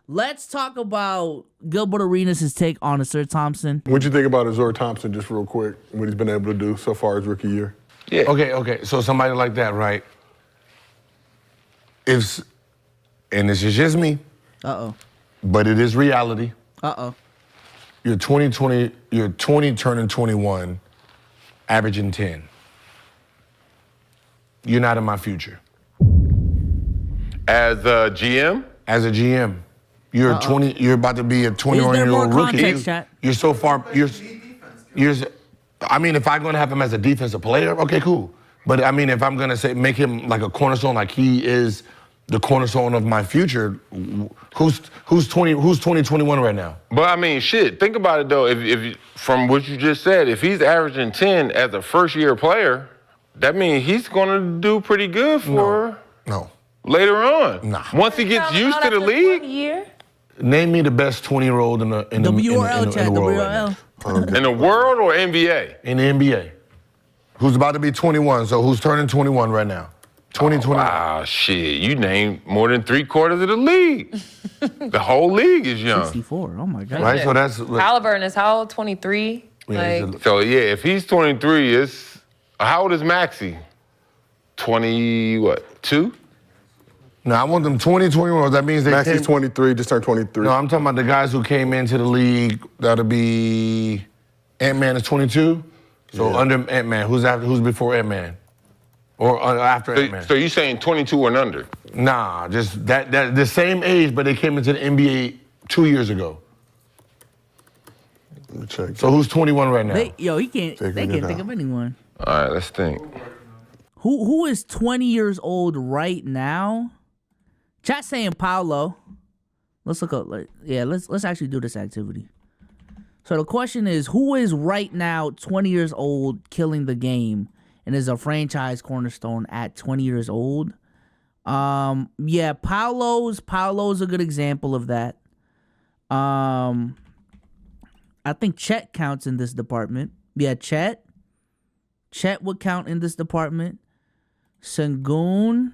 let's talk about Gilbert Arenas' take on Asir Thompson. What'd you think about Asir Thompson, just real quick, what he's been able to do so far his rookie year? Yeah. Okay. So somebody like that, right? And this is just me. But it is reality. You're 20 turning 21, averaging 10. You're not in my future. As a GM? As a GM. You're 20. You're about to be a 21-year-old rookie. You're so far. I mean, if I'm going to have him as a defensive player, okay, cool. But I mean, if I'm going to make him like a cornerstone, like he is the cornerstone of my future, who's 21 right now? But I mean, shit. Think about it though. If from what you just said, if he's averaging 10 as a first-year player, that means he's going to do pretty good for later on. Nah. Once he gets used to the league. Name me the best 20-year-old in the world right now. In the world or NBA? In the NBA. Who's about to be 21, so who's turning 21 right now? 2021. Wow, shit. You named more than 3/4 of the league. The whole league is young. 64, oh my God. Right, so that's... Halliburton is how old? 23? So, yeah, if he's 23, how old is Maxey? 2? No, I want them 20, 21. That means they Maxey's 23, just turned 23. No, I'm talking about the guys who came into the league. That'll be Ant-Man is 22. So under Ant-Man, who's before Ant-Man? Or after Ant-Man? So you saying 22 and under? Nah, just that the same age, but they came into the NBA 2 years ago. Let me check. So who's 21 right now? They can't think of anyone. All right, let's think. Who is 20 years old right now? Chat saying Paolo. Let's look up. Let's actually do this activity. So the question is, who is right now 20 years old, killing the game, and is a franchise cornerstone at 20 years old? Paolo's a good example of that. I think Chet counts in this department. Yeah, Chet would count in this department. Sengun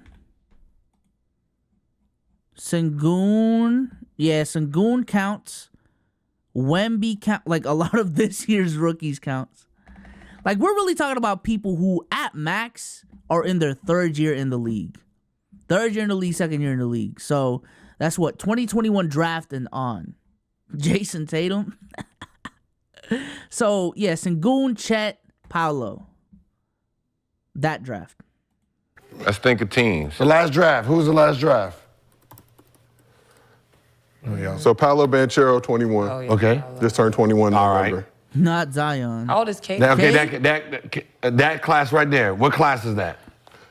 counts. Wemby count. Like, a lot of this year's rookies counts. Like, we're really talking about people who, at max, are in their third year in the league. Third year in the league, second year in the league. So, that's what, 2021 draft and on. Jason Tatum. So, yeah, Sengun, Chet, Paolo. That draft. Let's think of teams. The last draft. Who was the last draft? So Paolo Banchero, 21. Oh, yeah. Okay. Just turned 21 in November. Right. Not Zion. How old is Kate? That class right there. What class is that?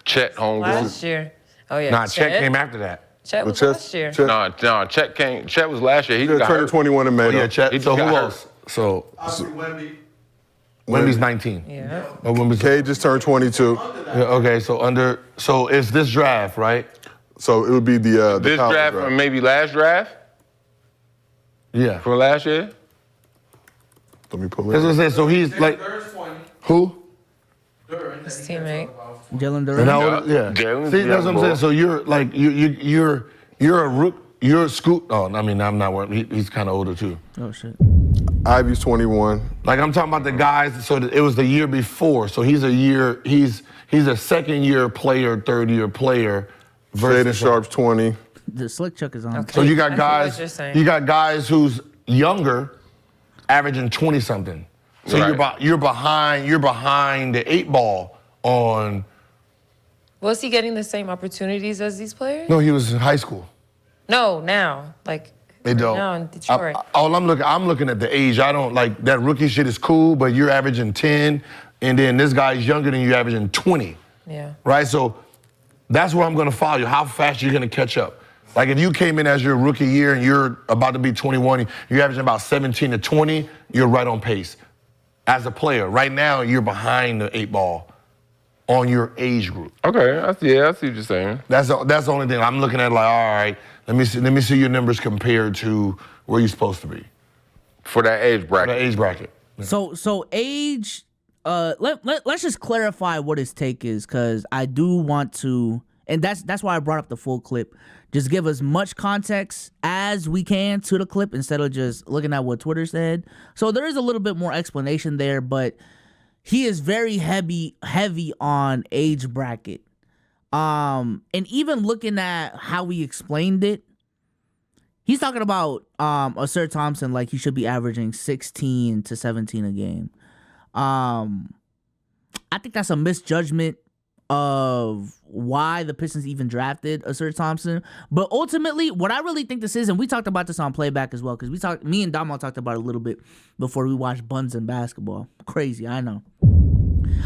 Chet homegrown. Last year. Oh, yeah. Nah, Chet came after that. Chet was last year. No, Chet was last year. He Just got turned hurt. 21 in May. Oh, yeah, Chet. He So who got hurt. else? So Wemby. Wemby's 19. Yeah. Oh, Wemby's Cade just turned 22. okay, so it's this draft, right? So it would be the This college draft or maybe last draft Yeah. from last year? Let me pull That's what it. I'm saying. So he's like, There's 20. who? His teammate. Jalen And Durant. how old? Yeah. Jalen's See, that's what I'm young saying. boy. So you're like you're a rook. You're a scoot. Oh, I mean, I'm not worried. He's kind of older too. Oh, shit. Ivy's 21. Like I'm talking about the guys. So it was the year before. So he's a second year player, third year player. Shaden Sharp's 20. The Slick Chuck is on. Okay. So you got I see what guys. you're saying. You got guys who's younger, averaging 20 something. So Right. you're behind the 8 ball on. Was he getting the same opportunities as these players? No, he was in high school. No, now. Like, They don't. now in Detroit. I'm looking at the age. I don't like that rookie shit is cool, but you're averaging 10, and then this guy's younger than you, averaging 20. Yeah. Right? So that's where I'm gonna follow you. How fast you're gonna catch up. Like if you came in as your rookie year and you're about to be 21, you're averaging about 17 to 20, you're right on pace. As a player, right now you're behind the 8 ball on your age group. Okay, I see what you're saying. That's the only thing I'm looking at. Like, all right, let me see your numbers compared to where you're supposed to be For that age bracket. the age bracket. So age. Let's just clarify what his take is, because I do want to And that's why I brought up the full clip. Just give as much context as we can to the clip instead of just looking at what Twitter said. So there is a little bit more explanation there, but he is very heavy on age bracket. And even looking at how he explained it, he's talking about Ausar Thompson like he should be averaging 16 to 17 a game. I think that's a misjudgment of why the Pistons even drafted Ausar Thompson. But ultimately, what I really think this is, and we talked about this on Playback as well, because me and Damo talked about it a little bit before we watched Buns and Basketball. Crazy, I know.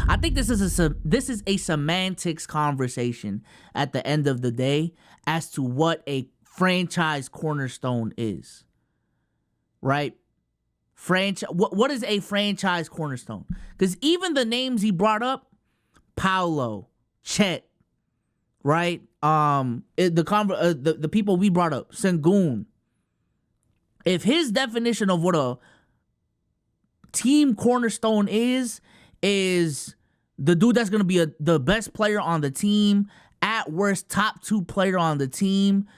I think this is a semantics conversation at the end of the day as to what a franchise cornerstone is. Right? What is a franchise cornerstone? Because even the names he brought up, Paolo, Chet, right? The people we brought up, Sengun. If his definition of what a team cornerstone is the dude that's gonna be the best player on the team, at worst top 2 player on the team.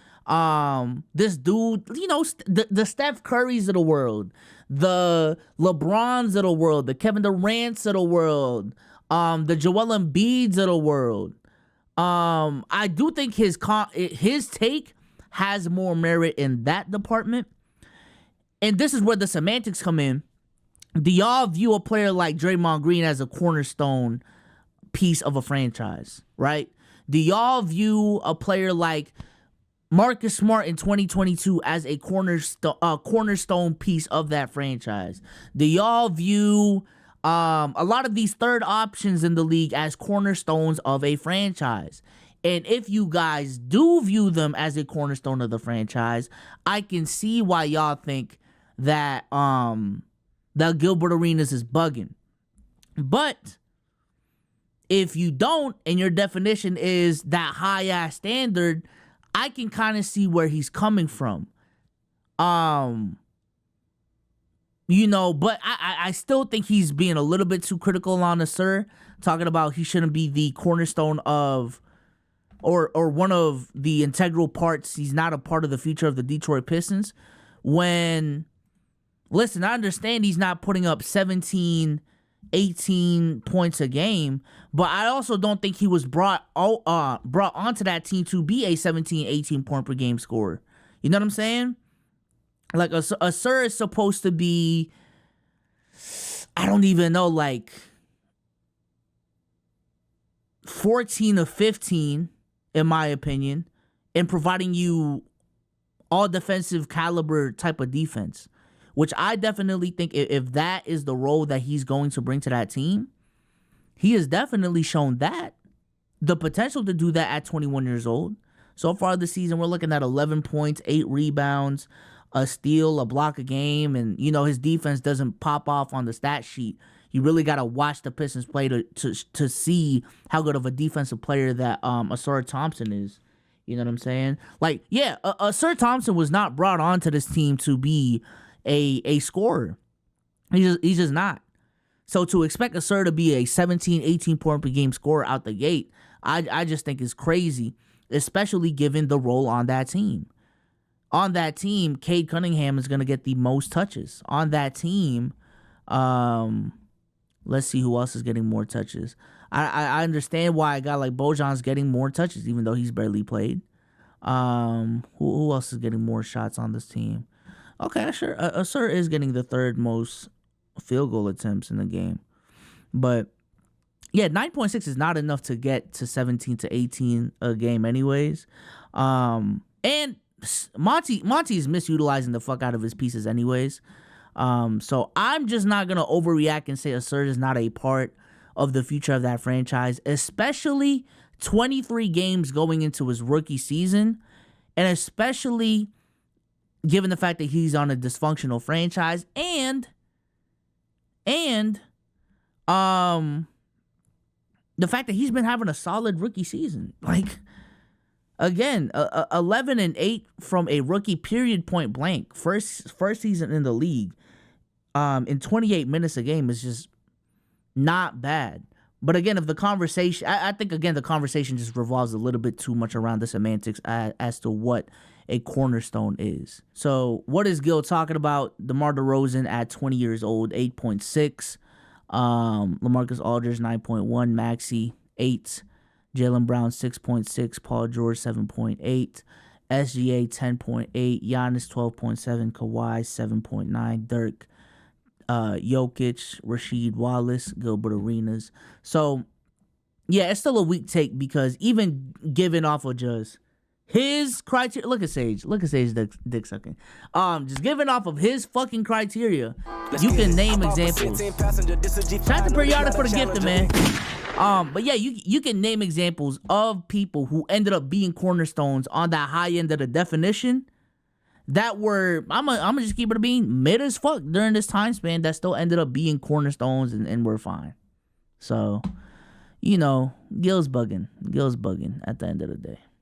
This dude, the Steph Currys of the world, the LeBrons of the world, the Kevin Durant's of the world, the Joel Embiid's of the world. I do think his take has more merit in that department. And this is where the semantics come in. Do y'all view a player like Draymond Green as a cornerstone piece of a franchise, right? Do y'all view a player like Marcus Smart in 2022 as a cornerstone piece of that franchise? Do y'all view a lot of these third options in the league as cornerstones of a franchise? And if you guys do view them as a cornerstone of the franchise, I can see why y'all think that that Gilbert Arenas is bugging. But if you don't, and your definition is that high-ass standard, I can kind of see where he's coming from. But I still think he's being a little bit too critical on Ausar, talking about he shouldn't be the cornerstone of or one of the integral parts. He's not a part of the future of the Detroit Pistons. When, listen, I understand he's not putting up 17, 18 points a game, but I also don't think he was brought onto that team to be a 17, 18 point per game scorer. You know what I'm saying? Like, Ausar is supposed to be, I don't even know, like 14 or 15, in my opinion, in providing you all defensive caliber type of defense, which I definitely think if that is the role that he's going to bring to that team, he has definitely shown that the potential to do that at 21 years old. So far this season, we're looking at 11 points, 8 rebounds, a steal, a block a game, and his defense doesn't pop off on the stat sheet. You really got to watch the Pistons play to see how good of a defensive player that Ausar Thompson is. You know what I'm saying? Like, yeah, Ausar Thompson was not brought onto this team to be a scorer. He's just not. So to expect Ausar to be a 17, 18 point per game scorer out the gate, I just think is crazy, especially given the role on that team. On that team, Cade Cunningham is going to get the most touches. On that team, let's see who else is getting more touches. I understand why a guy like Bojan's getting more touches, even though he's barely played. Who else is getting more shots on this team? Okay, sure. Ausar is getting the third most field goal attempts in the game. But, yeah, 9.6 is not enough to get to 17 to 18 a game anyways. And Monty is misutilizing the fuck out of his pieces anyways. So I'm just not going to overreact and say Ausar is not a part of the future of that franchise, especially 23 games going into his rookie season, and especially given the fact that he's on a dysfunctional franchise and the fact that he's been having a solid rookie season. Like, again, 11-8 from a rookie, period, point blank. First season in the league, in 28 minutes a game is just not bad. But again, if the conversation, I think again the conversation just revolves a little bit too much around the semantics as to what a cornerstone is. So what is Gil talking about? DeMar DeRozan at 20 years old, 8.6. LaMarcus Aldridge 9.1. Maxey 8. Jaylen Brown 6.6. Paul George 7.8. SGA 10.8. Giannis 12.7. Kawhi 7.9. Dirk. Jokic, Rasheed Wallace, Gilbert Arenas. So, yeah, it's still a weak take because even given off of just his criteria, look at Sage dick sucking. Just giving off of his fucking criteria, you can name examples. Shout out to Periodic for the gifted, man. But yeah, you can name examples of people who ended up being cornerstones on that high end of the definition. That were, I'm gonna just keep it being mid as fuck during this time span that still ended up being cornerstones and we're fine. So, Gil's bugging at the end of the day.